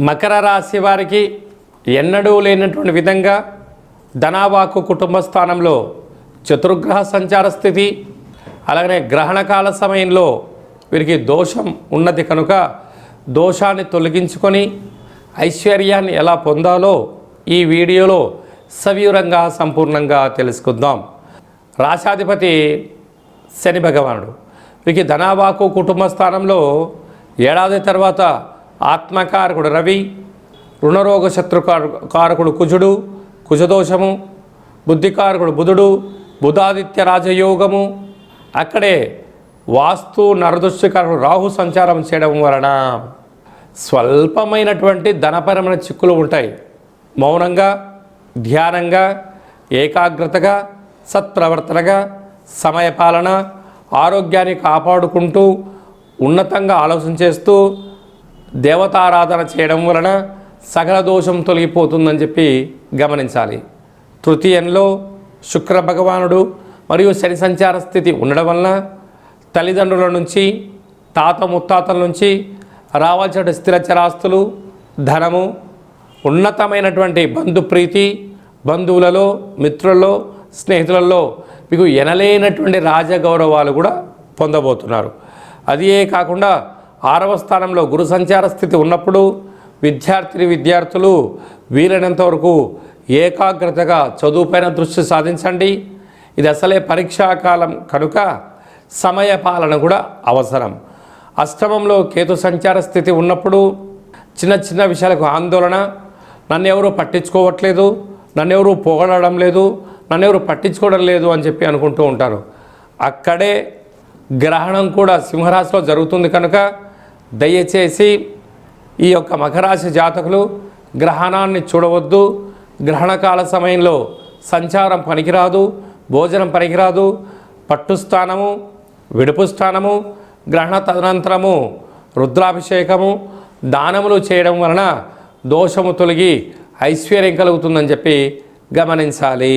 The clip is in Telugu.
మకర రాశి వారికి ఎన్నడూ లేనటువంటి విధంగా ధనావాకు కుటుంబ స్థానంలో చతుర్గ్రహ సంచార స్థితి, అలాగనే గ్రహణకాల సమయంలో వీరికి దోషం ఉన్నది కనుక దోషాన్ని తొలగించుకొని ఐశ్వర్యాన్ని ఎలా పొందాలో ఈ వీడియోలో సవివరంగా సంపూర్ణంగా తెలుసుకుందాం. రాశాధిపతి శని భగవానుడు వీరికి ధనావాకు కుటుంబ స్థానంలో ఏడాది తర్వాత ఆత్మకారకుడు రవి, రుణరోగ శత్రుకారకుడు కుజుడు, కుజదోషము, బుద్ధికారకుడు బుధుడు, బుధాదిత్య రాజయోగము, అక్కడే వాస్తు నరదృష్టికారకుడు రాహు సంచారం చేయడం వలన స్వల్పమైనటువంటి ధనపరమైన చిక్కులు ఉంటాయి. మౌనంగా, ధ్యానంగా, ఏకాగ్రతగా, సత్ప్రవర్తనగా, సమయపాలన, ఆరోగ్యాన్ని కాపాడుకుంటూ ఉన్నతంగా ఆలోచన చేస్తూ దేవతారాధన చేయడం వలన సకల దోషం తొలగిపోతుందని చెప్పి గమనించాలి. తృతీయంలో శుక్ర భగవానుడు మరియు శని సంచార స్థితి ఉండడం వలన తల్లిదండ్రుల నుంచి, తాత ముత్తాతల నుంచి రావాల్సిన స్థిర చరాస్తులు, ధనము, ఉన్నతమైనటువంటి బంధుప్రీతి, బంధువులలో, మిత్రులలో, స్నేహితులలో మీకు ఎనలేనటువంటి రాజగౌరవాలు కూడా పొందబోతున్నారు. అదే కాకుండా 6వ స్థానంలో గురు సంచార స్థితి ఉన్నప్పుడు విద్యార్థులు వీలైనంత వరకు ఏకాగ్రతగా చదువుపైన దృష్టి సాధించండి. ఇది అసలే పరీక్షాకాలం కనుక సమయపాలన కూడా అవసరం. అష్టమంలో కేతు సంచార స్థితి ఉన్నప్పుడు చిన్న చిన్న విషయాలకు ఆందోళన, నన్ను ఎవరు పట్టించుకోవట్లేదు, నన్ను ఎవరు పొగడడం లేదు, నన్ను ఎవరు పట్టించుకోవడం లేదు అని చెప్పి అనుకుంటూ ఉంటారు. అక్కడే గ్రహణం కూడా సింహరాశిలో జరుగుతుంది కనుక దయచేసి ఈ యొక్క మకరాశి జాతకులు గ్రహణాన్ని చూడవద్దు. గ్రహణకాల సమయంలో సంచారం పనికిరాదు, భోజనం పనికిరాదు. పట్టు స్థానము, విడుపు స్థానము, గ్రహణ తదనంతరము రుద్రాభిషేకము, దానములు చేయడం వలన దోషము తొలగి ఐశ్వర్యం కలుగుతుందని చెప్పి గమనించాలి.